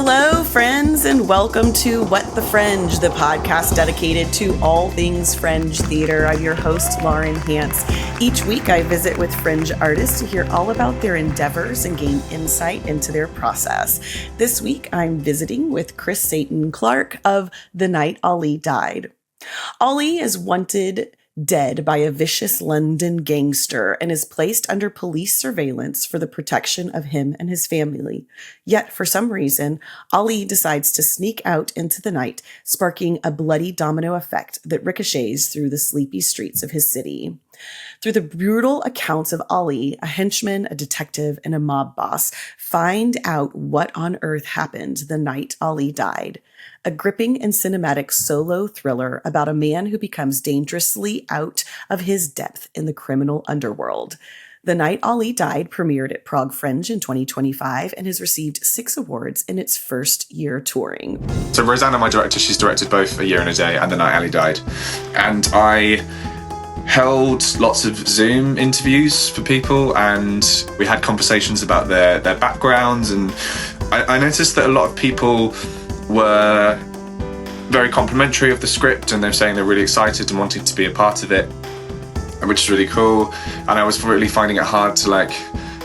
Hello, friends, and welcome to What the Fringe, the podcast dedicated to all things Fringe theater. I'm your host, Lauren Hance. Each week, I visit with Fringe artists to hear all about their endeavors and gain insight into their process. This week, I'm visiting with Chris Sainton-Clark of The Night Ali Died. Ali is wanted dead by a vicious London gangster and is placed under police surveillance for the protection of him and his family. Yet, for some reason, Ali decides to sneak out into the night, sparking a bloody domino effect that ricochets through the sleepy streets of his city. Through the brutal accounts of Ali, a henchman, a detective, and a mob boss find out what on earth happened the night Ali died. A gripping and cinematic solo thriller about a man who becomes dangerously out of his depth in the criminal underworld. The Night Ali Died premiered at Prague Fringe in 2025 and has received 6 awards in its first year touring. So Rosanna, my director, she's directed both A Year and a Day and The Night Ali Died. And I held lots of Zoom interviews for people, and we had conversations about their backgrounds, and I noticed that a lot of people were very complimentary of the script, and they're saying they're really excited and wanting to be a part of it, which is really cool. And I was really finding it hard to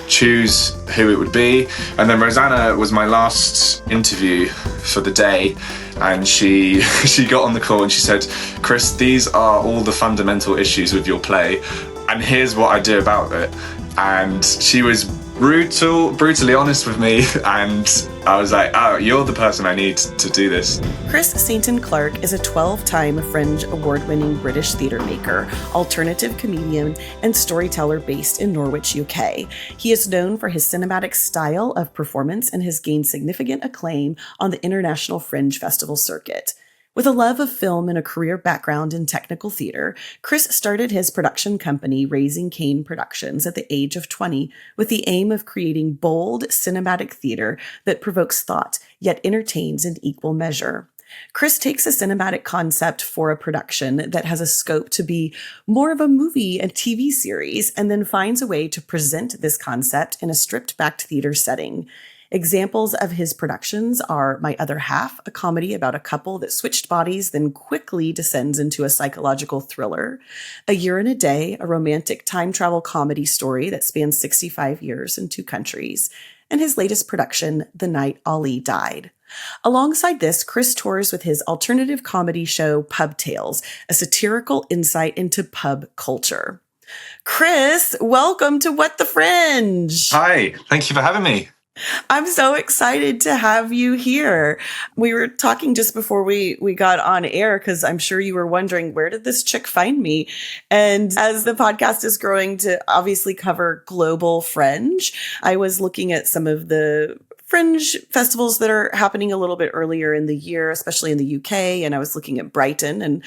choose who it would be. And then Rosanna was my last interview for the day, and she got on the call and she said, "Chris, these are all the fundamental issues with your play, and here's what I do about it." And she was brutally honest with me, and I was like, oh, you're the person I need to do this. Chris Sainton-Clark is a 12-time Fringe award-winning British theatre maker, alternative comedian, and storyteller based in Norwich, UK. He is known for his cinematic style of performance and has gained significant acclaim on the International Fringe Festival circuit. With a love of film and a career background in technical theater, Chris started his production company, Raising Cane Productions, at the age of 20, with the aim of creating bold, cinematic theater that provokes thought, yet entertains in equal measure. Chris takes a cinematic concept for a production that has a scope to be more of a movie and TV series, and then finds a way to present this concept in a stripped-back theater setting. Examples of his productions are My Other Half, a comedy about a couple that switched bodies, then quickly descends into a psychological thriller. A Year and a Day, a romantic time travel comedy story that spans 65 years in 2 countries. And his latest production, The Night Ali Died. Alongside this, Chris tours with his alternative comedy show, Pub Tales, a satirical insight into pub culture. Chris, welcome to What the Fringe. Hi, thank you for having me. I'm so excited to have you here. We were talking just before we got on air, because I'm sure you were wondering, where did this chick find me? And as the podcast is growing to obviously cover global Fringe, I was looking at some of the Fringe festivals that are happening a little bit earlier in the year, especially in the UK. And I was looking at Brighton, and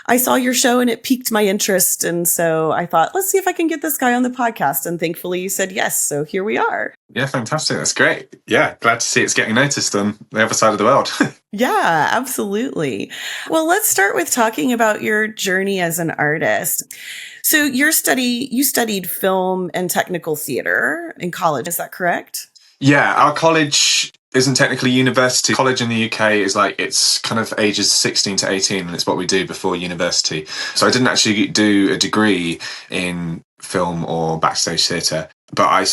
I saw your show and it piqued my interest. And so I thought, let's see if I can get this guy on the podcast. And thankfully you said yes. So here we are. Yeah, fantastic. That's great. Yeah, glad to see it's getting noticed on the other side of the world. Yeah, absolutely. Well, let's start with talking about your journey as an artist. So you studied film and technical theater in college. Is that correct? Yeah, our college isn't technically university. College in the UK is it's kind of ages 16 to 18, and it's what we do before university. So I didn't actually do a degree in film or backstage theatre, but I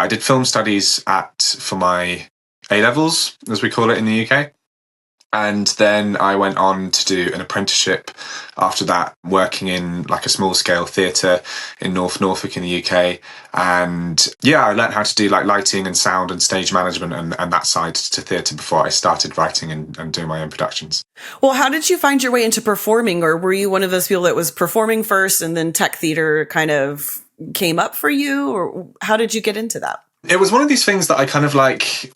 did film studies for my A-levels, as we call it in the UK. And then I went on to do an apprenticeship after that, working in a small scale theatre in North Norfolk in the UK. And yeah, I learned how to do lighting and sound and stage management and that side to theatre before I started writing and doing my own productions. Well, how did you find your way into performing? Or were you one of those people that was performing first and then tech theatre kind of came up for you? Or how did you get into that? It was one of these things that I kind of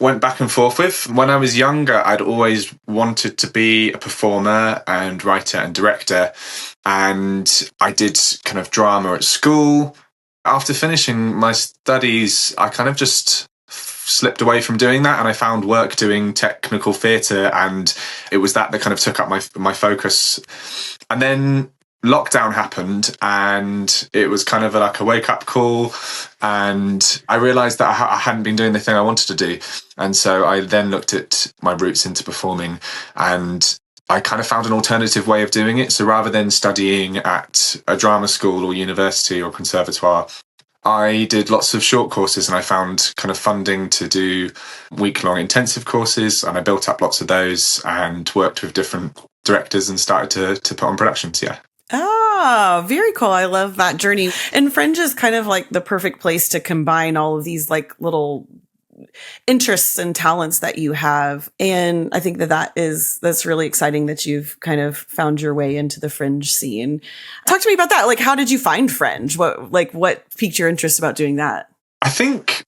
went back and forth with. When I was younger, I'd always wanted to be a performer and writer and director. And I did kind of drama at school. After finishing my studies, I kind of just slipped away from doing that, and I found work doing technical theatre, and it was that kind of took up my focus. And then lockdown happened, and it was kind of like a wake-up call, and I realised that I hadn't been doing the thing I wanted to do. And so I then looked at my roots into performing, and I kind of found an alternative way of doing it. So rather than studying at a drama school or university or conservatoire, I did lots of short courses, and I found kind of funding to do week-long intensive courses, and I built up lots of those and worked with different directors and started to put on productions. Yeah. Ah, very cool. I love that journey. And Fringe is kind of like the perfect place to combine all of these like little interests and talents that you have. And I think that's really exciting that you've kind of found your way into the Fringe scene. Talk to me about that. Like, how did you find Fringe? What piqued your interest about doing that? I think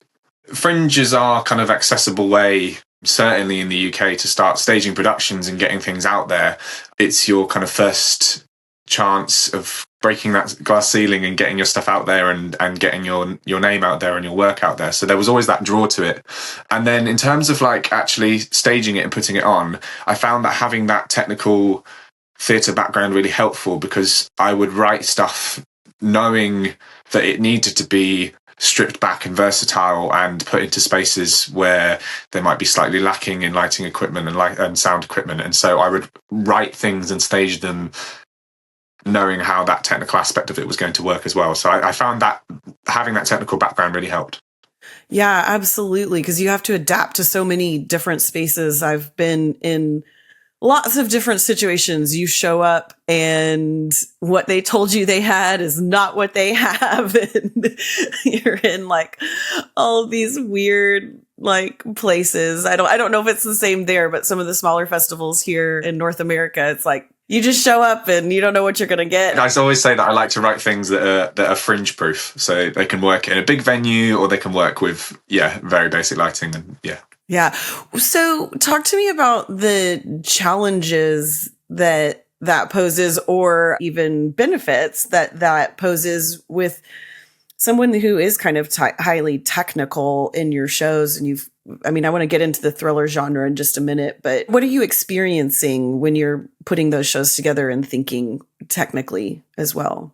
Fringe is our kind of accessible way, certainly in the UK, to start staging productions and getting things out there. It's your kind of first chance of breaking that glass ceiling and getting your stuff out there and getting your name out there and your work out there. So there was always that draw to it. And then in terms of like actually staging it and putting it on, I found that having that technical theatre background really helpful, because I would write stuff knowing that it needed to be stripped back and versatile and put into spaces where they might be slightly lacking in lighting equipment and sound equipment. And so I would write things and stage them knowing how that technical aspect of it was going to work as well. So I found that having that technical background really helped. Yeah, absolutely. Because you have to adapt to so many different spaces. I've been in lots of different situations. You show up and what they told you they had is not what they have. And you're in like all of these weird like places. I don't know if it's the same there, but some of the smaller festivals here in North America, it's like you just show up and you don't know what you're going to get. I always say that I like to write things that are Fringe proof, so they can work in a big venue or they can work with very basic lighting and Yeah. So talk to me about the challenges that poses, or even benefits that poses with someone who is kind of highly technical in your shows. And I want to get into the thriller genre in just a minute, but what are you experiencing when you're putting those shows together and thinking technically as well?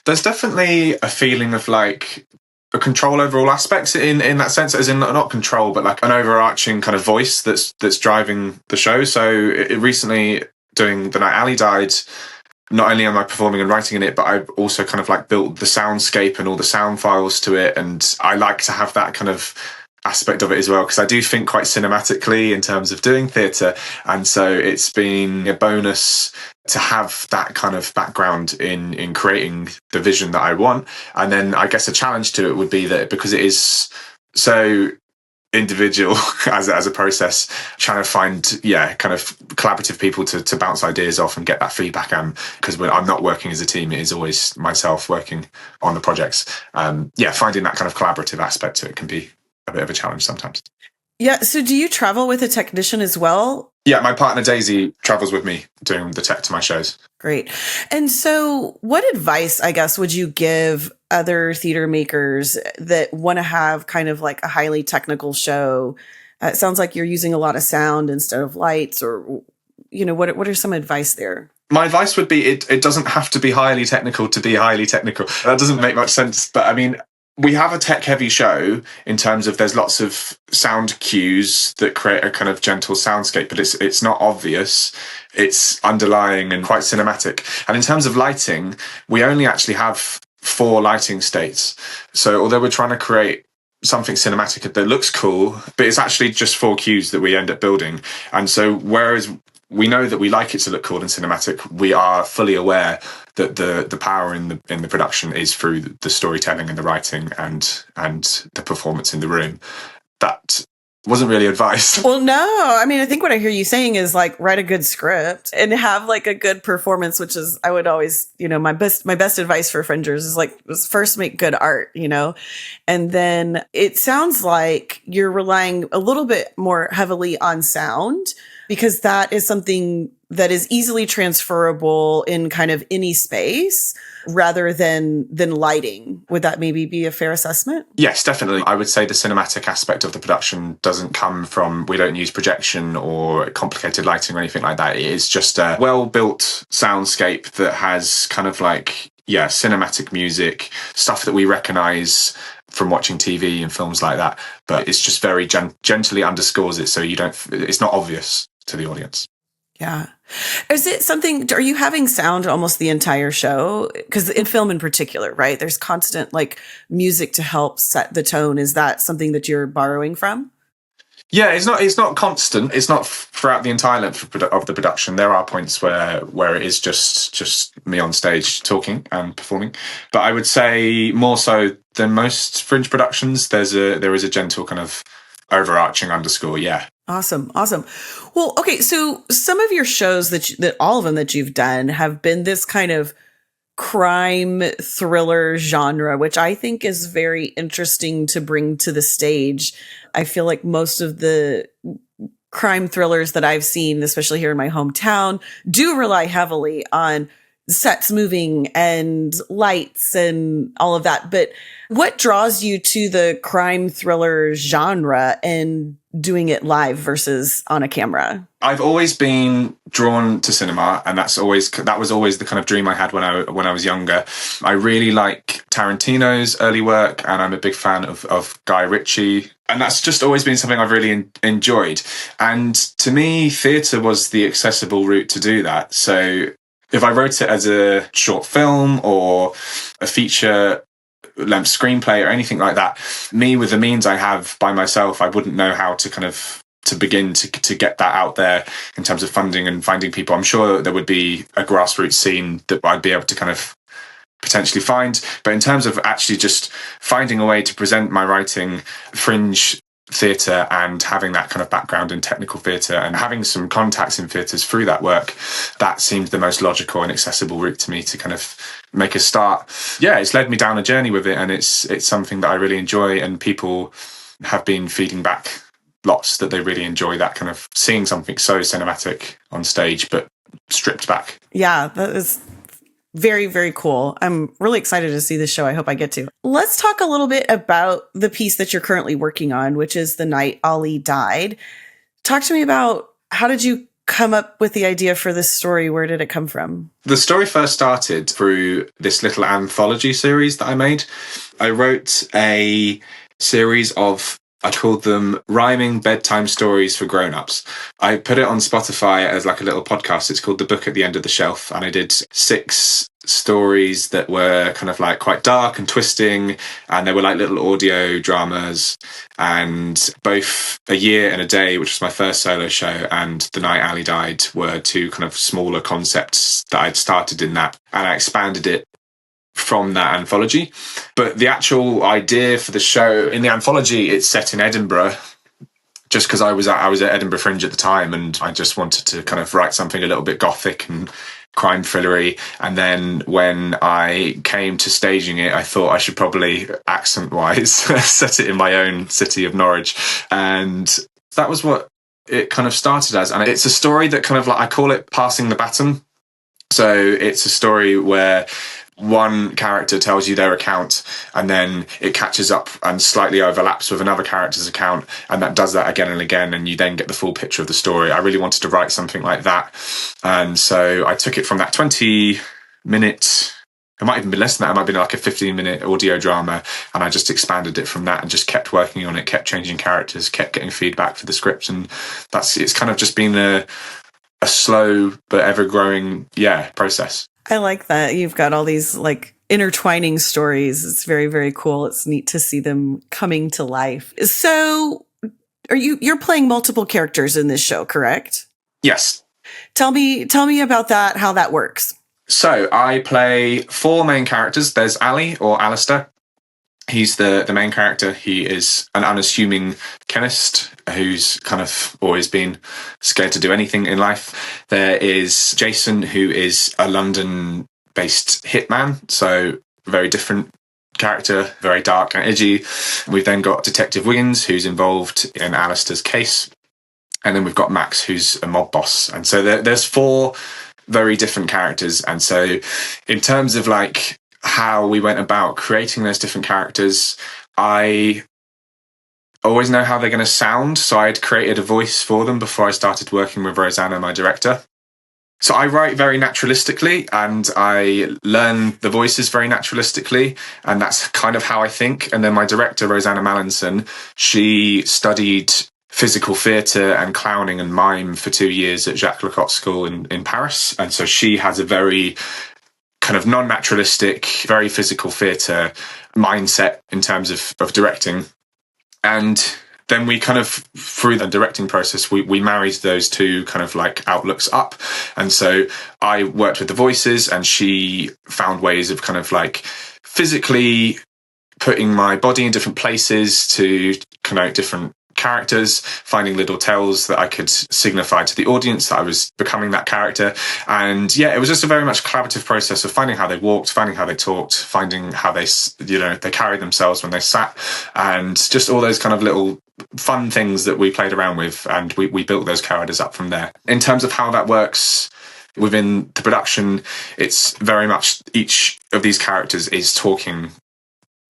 There's definitely a feeling of like a control over all aspects in that sense, as in not control, but like an overarching kind of voice that's driving the show. So recently doing The Night Ali Died, not only am I performing and writing in it, but I've also kind of like built the soundscape and all the sound files to it. And I like to have that kind of aspect of it as well, because I do think quite cinematically in terms of doing theatre. And so it's been a bonus to have that kind of background in creating the vision that I want. And then I guess a challenge to it would be that because it is so individual as a process, trying to find kind of collaborative people to bounce ideas off and get that feedback, and because when I'm not working as a team, it is always myself working on the projects. Finding that kind of collaborative aspect to it can be a bit of a challenge sometimes. Yeah. So do you travel with a technician as well? Yeah, my partner Daisy travels with me doing the tech to my shows. Great. And so what advice, I guess, would you give other theater makers that want to have kind of like a highly technical show? It sounds like you're using a lot of sound instead of lights, or, what are some advice there? My advice would be it doesn't have to be highly technical to be highly technical. That doesn't make much sense. But I mean, we have a tech-heavy show in terms of there's lots of sound cues that create a kind of gentle soundscape, but it's not obvious. It's underlying and quite cinematic. And in terms of lighting, we only actually have 4 lighting states. So although we're trying to create something cinematic that looks cool, but it's actually just 4 cues that we end up building. And so whereas we know that we like it to look cool and cinematic, we are fully aware that the power in the production is through the storytelling and the writing and the performance in the room. That wasn't really advice. Well, no. I think what I hear you saying is like write a good script and have like a good performance, which is, I would always, my best advice for Fringers is like, first make good art, and then it sounds like you're relying a little bit more heavily on sound. because that is something that is easily transferable in kind of any space rather than lighting. Would that maybe be a fair assessment? Yes, definitely. I would say the cinematic aspect of the production doesn't come from, we don't use projection or complicated lighting or anything like that. It is just a well-built soundscape that has kind of like, cinematic music, stuff that we recognize from watching TV and films like that. But it's just very gently underscores it, so it's not obvious to the audience. Yeah. Is it something, are you having sound almost the entire show? Because in film in particular, right? There's constant like music to help set the tone. Is that something that you're borrowing from? Yeah, it's not constant. It's not throughout the entire length of the production. There are points where it is just me on stage talking and performing. But I would say more so than most Fringe productions, there is a gentle kind of overarching underscore. Yeah. Awesome. Well, okay. So some of your shows that all of them that you've done have been this kind of crime thriller genre, which I think is very interesting to bring to the stage. I feel like most of the crime thrillers that I've seen, especially here in my hometown, do rely heavily on sets moving and lights and all of that. But what draws you to the crime thriller genre and doing it live versus on a camera? I've always been drawn to cinema, and that was always the kind of dream I had when I was younger. I really like Tarantino's early work, and I'm a big fan of Guy Ritchie, and that's just always been something I've really enjoyed. And to me, theatre was the accessible route to do that. So if I wrote it as a short film or a feature length screenplay or anything like that, me with the means I have by myself, I wouldn't know how to begin to get that out there in terms of funding and finding people. I'm sure there would be a grassroots scene that I'd be able to kind of potentially find. But in terms of actually just finding a way to present my writing, Fringe theatre, and having that kind of background in technical theatre and having some contacts in theatres through that work, that seemed the most logical and accessible route to me to kind of make a start. Yeah, it's led me down a journey with it, and it's something that I really enjoy, and people have been feeding back lots that they really enjoy that kind of seeing something so cinematic on stage but stripped back. Yeah, that is very, very cool. I'm really excited to see this show. I hope I get to. Let's talk a little bit about the piece that you're currently working on, which is The Night Ali Died. Talk to me about, how did you come up with the idea for this story? Where did it come from? The story first started through this little anthology series that I made. I wrote a series of, I called them Rhyming Bedtime Stories for Grown-Ups. I put it on Spotify as like a little podcast. It's called The Book at the End of the Shelf. And I did 6 stories that were kind of like quite dark and twisting. And they were like little audio dramas. And both A Year and a Day, which was my first solo show, and The Night Ali Died were 2 kind of smaller concepts that I'd started in that. And I expanded it from that anthology. But the actual idea for the show, in the anthology, it's set in Edinburgh, just because I was at Edinburgh Fringe at the time, and I just wanted to kind of write something a little bit gothic and crime thrillery. And then when I came to staging it, I thought I should probably, accent-wise, set it in my own city of Norwich. And that was what it kind of started as. And it's a story that kind of like, I call it passing the baton. So it's a story where one character tells you their account, and then it catches up and slightly overlaps with another character's account, and that does that again and again, and you then get the full picture of the story. I really wanted to write something like that, and so I took it from that 20-minute, it might even be less than that, it might be like a 15-minute audio drama, and I just expanded it from that and just kept working on it, kept changing characters, kept getting feedback for the script, and it's kind of just been a slow but ever-growing process. I like that. You've got all these like intertwining stories. It's very, very cool. It's neat to see them coming to life. So you're playing multiple characters in this show, correct? Yes. Tell me about that, how that works. So I play 4 main characters. There's Ali, or Alistair. He's the main character. He is an unassuming chemist who's kind of always been scared to do anything in life. There is Jason, who is a London-based hitman, so very different character, very dark and edgy. We've then got Detective Wiggins, who's involved in Alistair's case. And then we've got Max, who's a mob boss. And so there's 4 very different characters. And so in terms of like how we went about creating those different characters, I always know how they're going to sound. So I'd created a voice for them before I started working with Rosanna, my director. So I write very naturalistically and I learn the voices very naturalistically. And that's kind of how I think. And then my director, Rosanna Mallinson, she studied physical theatre and clowning and mime for 2 years at Jacques Lecoq School in Paris. And so she has a very kind of non-naturalistic, very physical theatre mindset in terms of directing. And then we kind of, through the directing process, we married those 2 kind of like outlooks up. And so I worked with the voices and she found ways of kind of like physically putting my body in different places to connote different characters, finding little tells that I could signify to the audience that I was becoming that character. And yeah, it was just a very much collaborative process of finding how they walked, finding how they talked, finding how they carried themselves when they sat, and just all those kind of little fun things that we played around with. And we built those characters up from there. In terms of how that works within the production, it's very much each of these characters is talking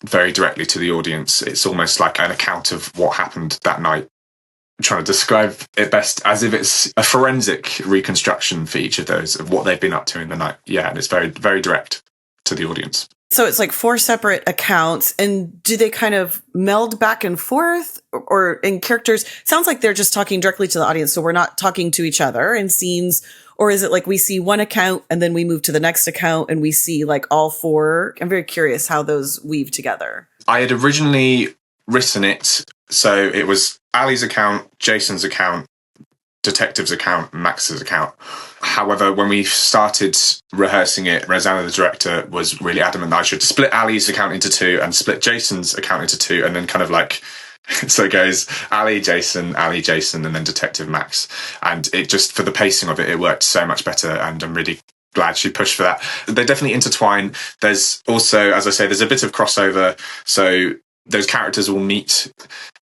very directly to the audience. It's almost like an account of what happened that night. I'm trying to describe it best as if it's a forensic reconstruction for each of those of what they've been up to in the night. Yeah, and it's very, very direct to the audience. So it's like 4 separate accounts, and do they kind of meld back and forth, or in characters? Sounds like they're just talking directly to the audience, so we're not talking to each other in scenes. Or is it like we see one account and then we move to the next account and we see like all 4? I'm very curious how those weave together. I had originally written it, so it was Ali's account, Jason's account, Detective's account, and Max's account. However, when we started rehearsing it, Rosanna, the director, was really adamant that I should split Ali's account into 2 and split Jason's account into 2, and then kind of like, so it goes Ali, Jason, and then Detective Max. And it just, for the pacing of it, it worked so much better. And I'm really glad she pushed for that. They definitely intertwine. There's also, as I say, there's a bit of crossover. So those characters will meet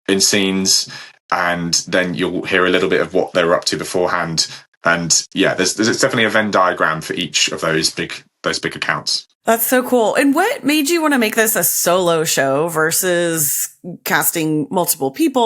in scenes and then you'll hear a little bit of what they were up to beforehand. And yeah, there's definitely a Venn diagram for each of those big accounts. That's so cool. And what made you want to make this a solo show versus casting multiple people?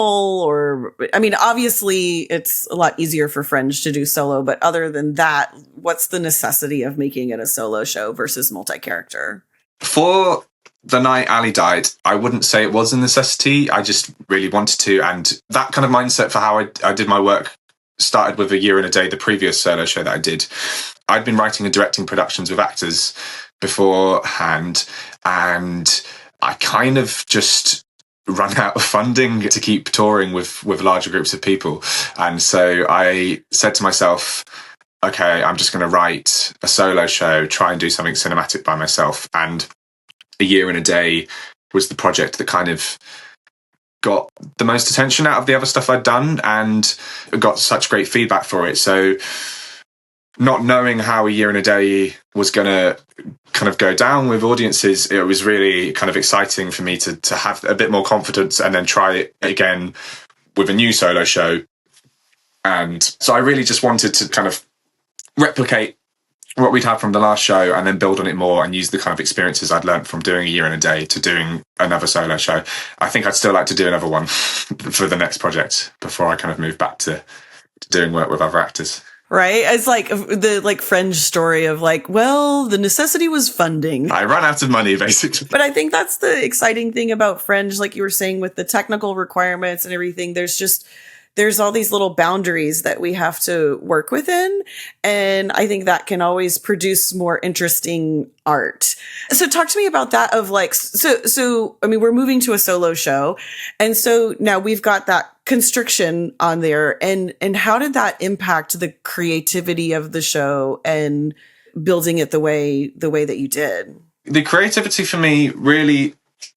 Or, I mean, obviously it's a lot easier for Fringe to do solo, but other than that, what's the necessity of making it a solo show versus multi-character? For the night Ali died, I wouldn't say it was a necessity. I just really wanted to. And that kind of mindset for how I did my work started with A Year and a Day, the previous solo show that I did. I'd been writing and directing productions with actors beforehand, and I kind of just run out of funding to keep touring with larger groups of people. And so I said to myself, okay, I'm just going to write a solo show, try and do something cinematic by myself. And A Year and a Day was the project that kind of got the most attention out of the other stuff I'd done and got such great feedback for it. So not knowing how A Year and a Day was going to kind of go down with audiences, it was really kind of exciting for me to have a bit more confidence and then try it again with a new solo show. And so I really just wanted to kind of replicate what we'd had from the last show and then build on it more and use the kind of experiences I'd learned from doing A Year and a Day to doing another solo show. I think I'd still like to do another one for the next project before I kind of move back to doing work with other actors. Right? It's like the Fringe story of like, well, the necessity was funding. I ran out of money, basically. But I think that's the exciting thing about Fringe, like you were saying, with the technical requirements and everything. There's all these little boundaries that we have to work within. And I think that can always produce more interesting art. So talk to me about that of like, so, I mean, we're moving to a solo show. And so now we've got that constriction on there. And how did that impact the creativity of the show and building it the way that you did? The creativity for me really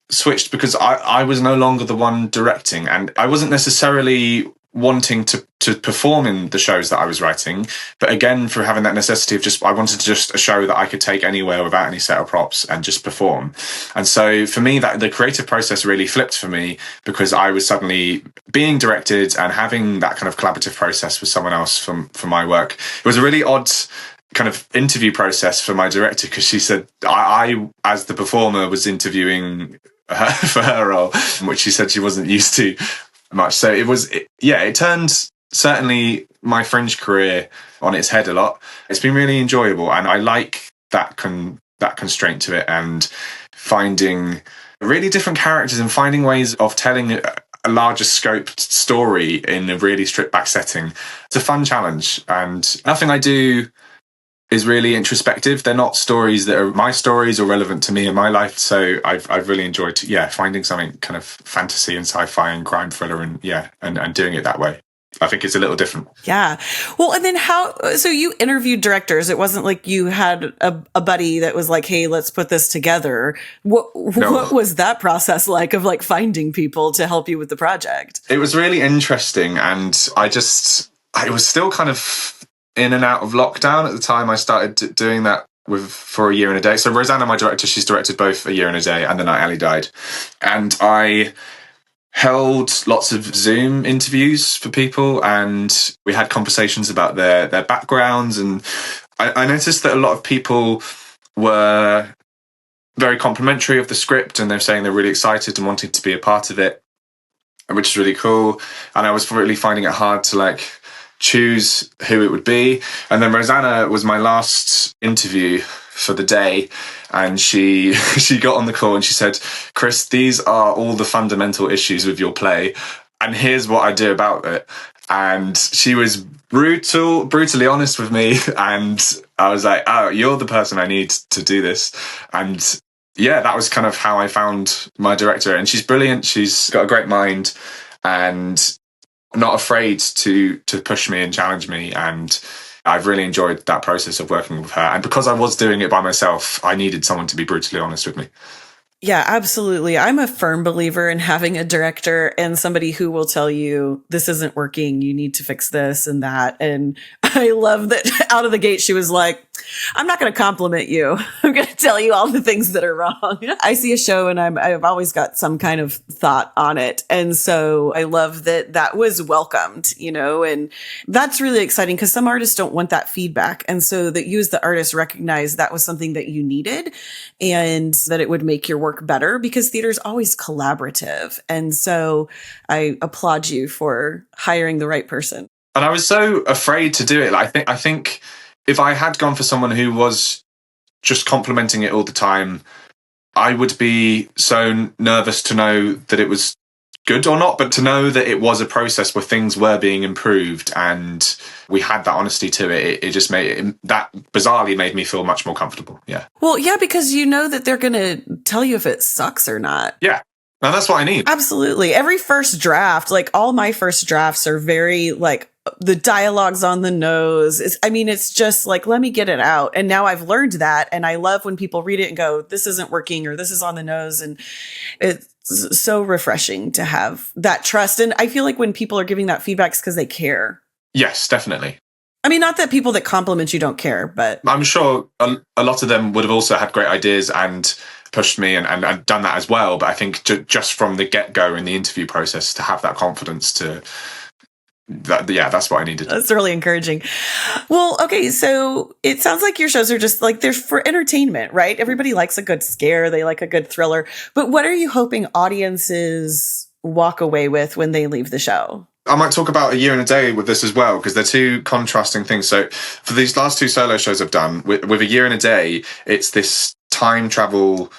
switched because I was no longer the one directing, and I wasn't necessarily wanting to to perform in the shows that I was writing, but again, for having that necessity of I wanted just a show that I could take anywhere without any set of props and just perform. And so for me, that the creative process really flipped for me, because I was suddenly being directed and having that kind of collaborative process with someone else for my work. It was a really odd kind of interview process for my director, because she said I as the performer was interviewing her for her role, which she said she wasn't used to much. So it turned certainly my Fringe career on its head a lot. It's been really enjoyable, and I like that constraint to it, and finding really different characters and finding ways of telling a larger scoped story in a really stripped back setting. It's a fun challenge, and nothing I do is really introspective. They're not stories that are my stories or relevant to me in my life. So I've really enjoyed finding something kind of fantasy and sci-fi and crime thriller and doing it that way. I think it's a little different. Yeah. Well, and then so you interviewed directors. It wasn't like you had a buddy that was like, hey, let's put this together. What was that process like of like finding people to help you with the project? It was really interesting. And I was still kind of in and out of lockdown at the time I started doing that for A Year and a Day. So Rosanna, my director, she's directed both A Year and a Day and The Night Ali Died. And I held lots of Zoom interviews for people, and we had conversations about their backgrounds. And I noticed that a lot of people were very complimentary of the script, and they're saying they're really excited and wanting to be a part of it, which is really cool. And I was really finding it hard to choose who it would be. And then Rosanna was my last interview for the day, and she got on the call and she said, Chris, these are all the fundamental issues with your play, and here's what I do about it. And she was brutally honest with me, and I was like, oh, you're the person I need to do this. And yeah, that was kind of how I found my director. And she's brilliant, she's got a great mind, and not afraid to push me and challenge me. And I've really enjoyed that process of working with her. And because I was doing it by myself, I needed someone to be brutally honest with me. Yeah, absolutely. I'm a firm believer in having a director and somebody who will tell you, this isn't working, you need to fix this and that. And I love that out of the gate, she was like, I'm not going to compliment you. I'm going to tell you all the things that are wrong. I see a show and I've always got some kind of thought on it. And so I love that was welcomed, and that's really exciting, because some artists don't want that feedback. And so that you as the artist recognize that was something that you needed, and that it would make your work better, because theater is always collaborative. And so I applaud you for hiring the right person. And I was so afraid to do it. I think if I had gone for someone who was just complimenting it all the time, I would be so nervous to know that it was good or not, but to know that it was a process where things were being improved and we had that honesty to it, it just bizarrely made me feel much more comfortable. Yeah. Well, yeah, because that they're going to tell you if it sucks or not. Yeah. Now that's what I need. Absolutely. Every first draft, all my first drafts are very the dialogue's on the nose. It's just let me get it out. And now I've learned that. And I love when people read it and go, this isn't working, or this is on the nose. And it's so refreshing to have that trust. And I feel like when people are giving that feedback, it's because they care. Yes, definitely. Not that people that compliment you don't care, but I'm sure a lot of them would have also had great ideas and pushed me and done that as well. But I think just from the get-go in the interview process, to have that confidence that's what I needed. That's really encouraging. Well, okay, so it sounds like your shows are just they're for entertainment, right? Everybody likes a good scare. They like a good thriller. But what are you hoping audiences walk away with when they leave the show? I might talk about A Year and a Day with this as well, because they're two contrasting things. So for these last two solo shows I've done, with A Year and a Day, it's this time travel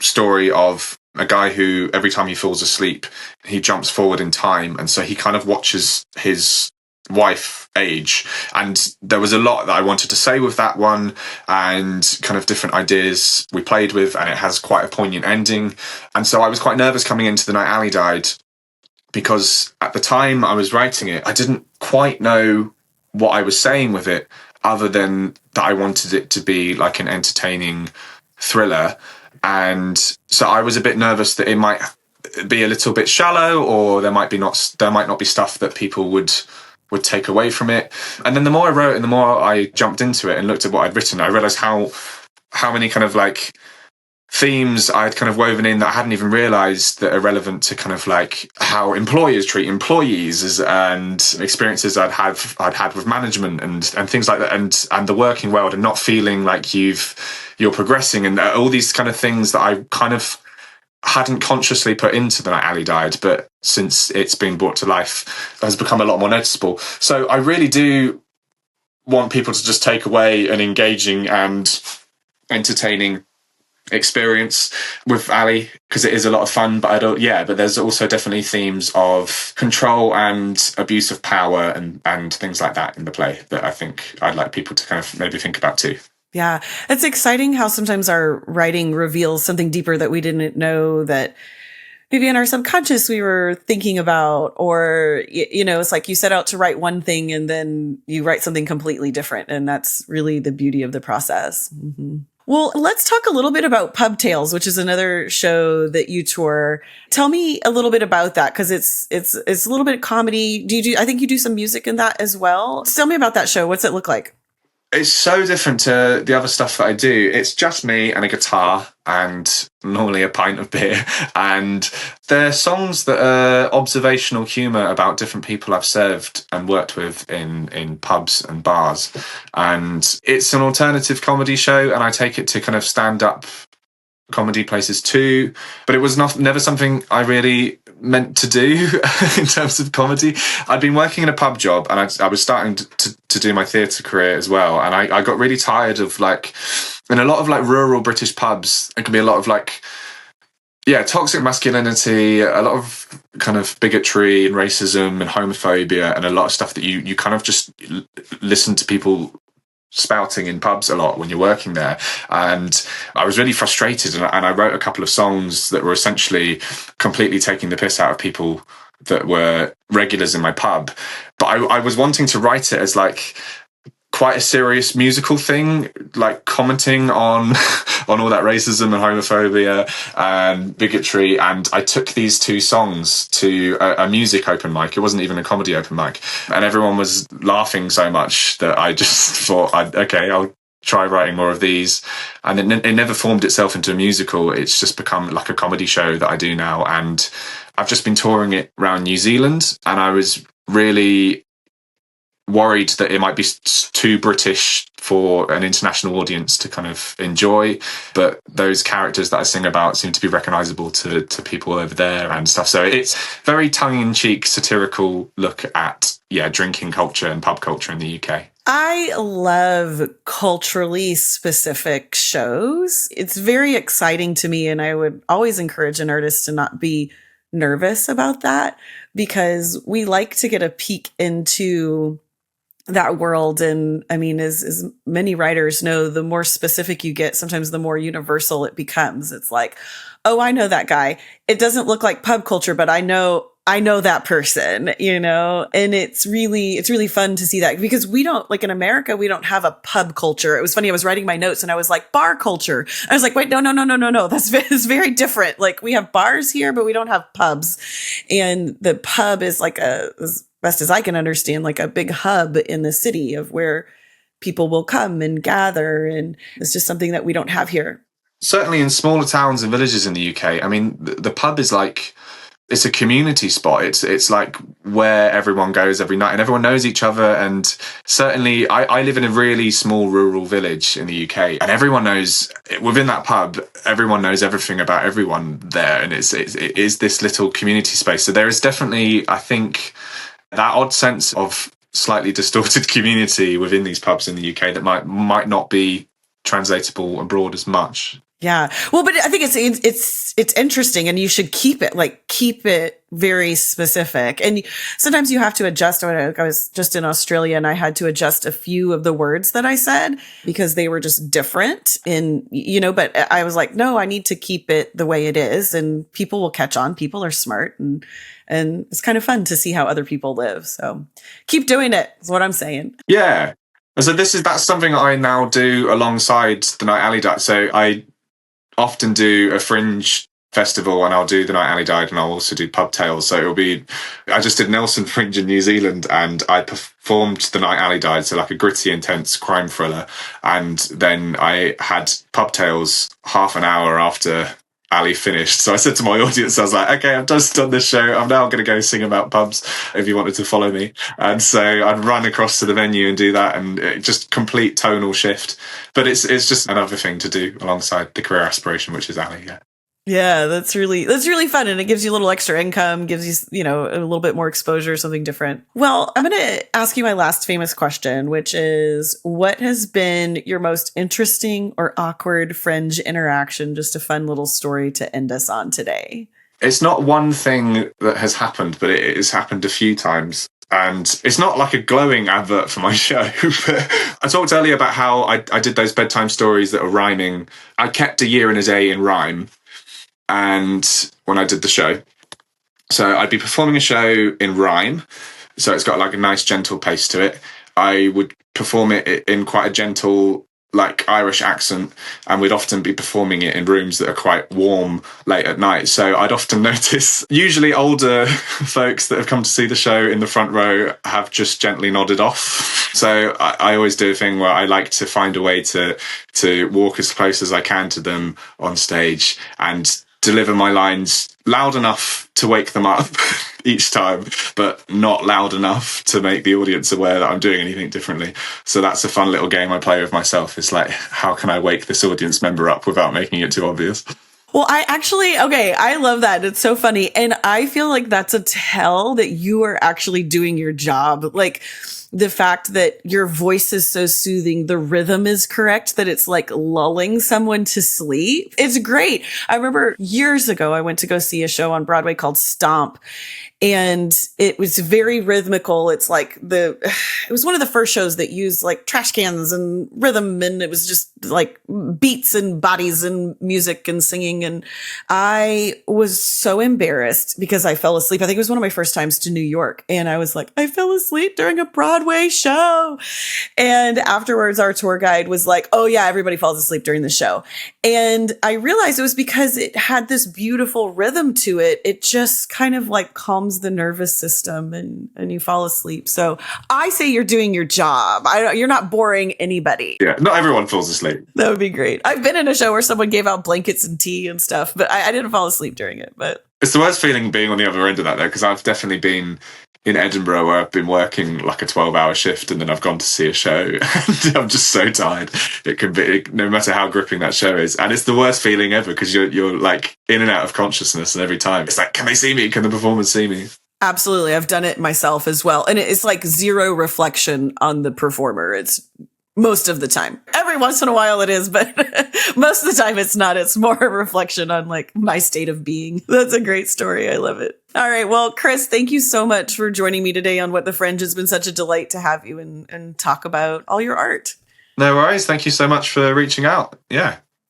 story of a guy who, every time he falls asleep, he jumps forward in time. And so he kind of watches his wife age. And there was a lot that I wanted to say with that one, and kind of different ideas we played with, and it has quite a poignant ending. And so I was quite nervous coming into The Night Ali Died, because at the time I was writing it, I didn't quite know what I was saying with it, other than that I wanted it to be an entertaining thriller. And so I was a bit nervous that it might be a little bit shallow, or there might not be stuff that people would would take away from it. And then the more I wrote and the more I jumped into it and looked at what I'd written, I realized how many kind of like themes I'd kind of woven in that I hadn't even realized that are relevant to kind of like how employers treat employees and experiences I'd had with management and things like that, and the working world, and not feeling like you're progressing, and all these kind of things that I kind of hadn't consciously put into The Night Ali Died, but since it's been brought to life has become a lot more noticeable. So I really do want people to just take away an engaging and entertaining experience with Ali, because it is a lot of fun, but but there's also definitely themes of control and abuse of power and things like that in the play that I think I'd like people to kind of maybe think about too. Yeah, it's exciting how sometimes our writing reveals something deeper that we didn't know that maybe in our subconscious we were thinking about, or, it's like you set out to write one thing and then you write something completely different. And that's really the beauty of the process. Mm-hmm. Well, let's talk a little bit about Pub Tales, which is another show that you tour. Tell me a little bit about that, because it's a little bit of comedy. I think you do some music in that as well. Tell me about that show. What's it look like? It's so different to the other stuff that I do. It's just me and a guitar and normally a pint of beer. And they're songs that are observational humour about different people I've served and worked with in pubs and bars. And it's an alternative comedy show, and I take it to kind of stand-up comedy places too, but it was never something I really meant to do in terms of comedy. I'd been working in a pub job, and I was starting to do my theatre career as well, and I got really tired of, like, in a lot of like rural British pubs, it can be a lot of like, toxic masculinity, a lot of kind of bigotry and racism and homophobia, and a lot of stuff that you kind of just listen to people spouting in pubs a lot when you're working there. And I was really frustrated, and I wrote a couple of songs that were essentially completely taking the piss out of people that were regulars in my pub. But I was wanting to write it as like quite a serious musical thing, like commenting on all that racism and homophobia and bigotry. And I took these two songs to a music open mic. It wasn't even a comedy open mic, and everyone was laughing so much that I just thought, I'll try writing more of these. And it never formed itself into a musical. It's just become like a comedy show that I do now, and I've just been touring it around New Zealand, and I was really worried that it might be too British for an international audience to kind of enjoy, but those characters that I sing about seem to be recognisable to people over there and stuff. So it's very tongue-in-cheek, satirical look at drinking culture and pub culture in the UK. I love culturally specific shows. It's very exciting to me, and I would always encourage an artist to not be nervous about that, because we like to get a peek into that world. And I mean, as many writers know, the more specific you get, sometimes the more universal it becomes. It's like, oh, I know that guy. It doesn't look like pub culture, but I know that person, and it's really fun to see that, because we don't, like in America, we don't have a pub culture. It was funny. I was writing my notes and I was like, bar culture. I was like, wait, no. That's very different. Like, we have bars here, but we don't have pubs. And the pub is like as best as I can understand, like a big hub in the city of where people will come and gather. And it's just something that we don't have here. Certainly in smaller towns and villages in the UK, I mean, the pub is like, it's a community spot. It's like where everyone goes every night and everyone knows each other. And certainly I live in a really small rural village in the UK, and everyone knows within that pub, everyone knows everything about everyone there. And it is this little community space. So there is definitely, I think, that odd sense of slightly distorted community within these pubs in the UK that might not be translatable abroad as much. Yeah. Well, but I think it's interesting, and you should keep it very specific. And sometimes you have to adjust. When I was just in Australia, and I had to adjust a few of the words that I said because they were just different but I was like, no, I need to keep it the way it is, and people will catch on. People are smart, and it's kind of fun to see how other people live. So keep doing it is what I'm saying. Yeah. So that's something I now do alongside The Night Ali Died. So I often do a Fringe festival, and I'll do The Night Ali Died, and I'll also do Pub Tales. So I just did Nelson Fringe in New Zealand, and I performed The Night Ali Died, so like a gritty, intense crime thriller. And then I had Pub Tales half an hour after Ali finished. So I said to my audience, I was like, okay, I've just done this show. I'm now going to go sing about pubs if you wanted to follow me. And so I'd run across to the venue and do that, and just complete tonal shift. But it's just another thing to do alongside the career aspiration, which is Ali. Yeah. Yeah, that's really fun. And it gives you a little extra income, gives you, a little bit more exposure, something different. Well, I'm going to ask you my last famous question, which is, what has been your most interesting or awkward Fringe interaction? Just a fun little story to end us on today. It's not one thing that has happened, but it has happened a few times. And it's not like a glowing advert for my show, but I talked earlier about how I did those bedtime stories that are rhyming. I kept A Year and a Day in rhyme. And when I did the show, so I'd be performing a show in rhyme, so it's got like a nice gentle pace to it. I would perform it in quite a gentle, like Irish accent, and we'd often be performing it in rooms that are quite warm late at night. So I'd often notice, usually older folks that have come to see the show in the front row have just gently nodded off. So I always do a thing where I like to find a way to walk as close as I can to them on stage and deliver my lines loud enough to wake them up each time, but not loud enough to make the audience aware that I'm doing anything differently. So that's a fun little game I play with myself. It's like, how can I wake this audience member up without making it too obvious? Well, I love that. It's so funny. And I feel like that's a tell that you are actually doing your job. Like, the fact that your voice is so soothing, the rhythm is correct, that it's like lulling someone to sleep. It's great. I remember years ago, I went to go see a show on Broadway called Stomp, and it was very rhythmical. It's like it was one of the first shows that used like trash cans and rhythm, and it was just like beats and bodies and music and singing. And I was so embarrassed because I fell asleep. I think it was one of my first times to New York. And I was like, I fell asleep during a Broadway show. And afterwards, our tour guide was like, oh yeah, everybody falls asleep during the show. And I realized it was because it had this beautiful rhythm to it. It just kind of like calms the nervous system and you fall asleep. So I say you're doing your job. You're not boring anybody. Yeah, not everyone falls asleep. That would be great. I've been in a show where someone gave out blankets and tea and stuff, but I didn't fall asleep during it. But it's the worst feeling being on the other end of that, though, because I've definitely been in Edinburgh where I've been working like a 12-hour shift, and then I've gone to see a show and I'm just so tired. It can be, no matter how gripping that show is. And it's the worst feeling ever because you're like in and out of consciousness, and every time it's like, can they see me? Can the performers see me? Absolutely. I've done it myself as well. And it's like zero reflection on the performer. It's most of the time. Every once in a while it is, but most of the time it's not. It's more a reflection on like my state of being. That's a great story. I love it. All right. Well, Chris, thank you so much for joining me today on What the Fringe. Has been such a delight to have you and talk about all your art. No worries. Thank you so much for reaching out.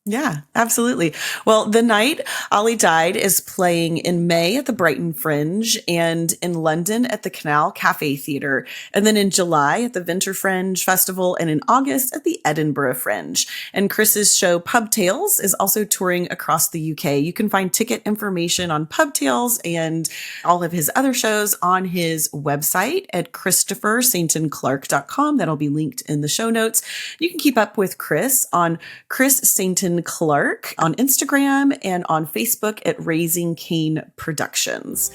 Yeah, absolutely. Well, The Night Ali Died is playing in May at the Brighton Fringe and in London at the Canal Cafe Theatre, and then in July at the Winter Fringe Festival, and in August at the Edinburgh Fringe. And Chris's show Pub Tales is also touring across the UK. You can find ticket information on Pub Tales and all of his other shows on his website at ChristopherSainton-Clark.com. That'll be linked in the show notes. You can keep up with Chris on Chris Sainton-Clark on Instagram and on Facebook at Raising Cane Productions.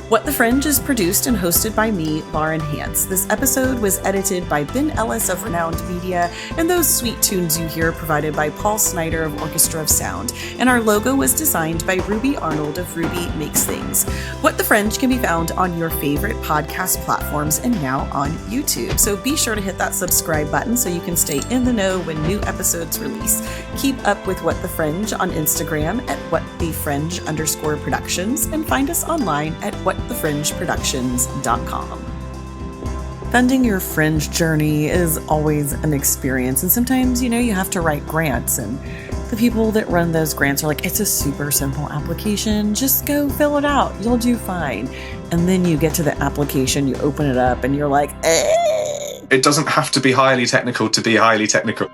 What the Fringe is produced and hosted by me, Lauren Hantz. This episode was edited by Ben Ellis of Renowned Media, and those sweet tunes you hear provided by Paul Snyder of Orchestra of Sound. And our logo was designed by Ruby Arnold of Ruby Makes Things. What the Fringe can be found on your favorite podcast platforms and now on YouTube. So be sure to hit that subscribe button so you can stay in the know when new episodes release. Keep up with What the Fringe on Instagram at whatthefringe_productions and find us online at whatthefringeproductions.com. Funding your Fringe journey is always an experience, and sometimes, you have to write grants, and the people that run those grants are like, it's a super simple application, just go fill it out, you'll do fine. And then you get to the application, you open it up, and you're like, It doesn't have to be highly technical to be highly technical.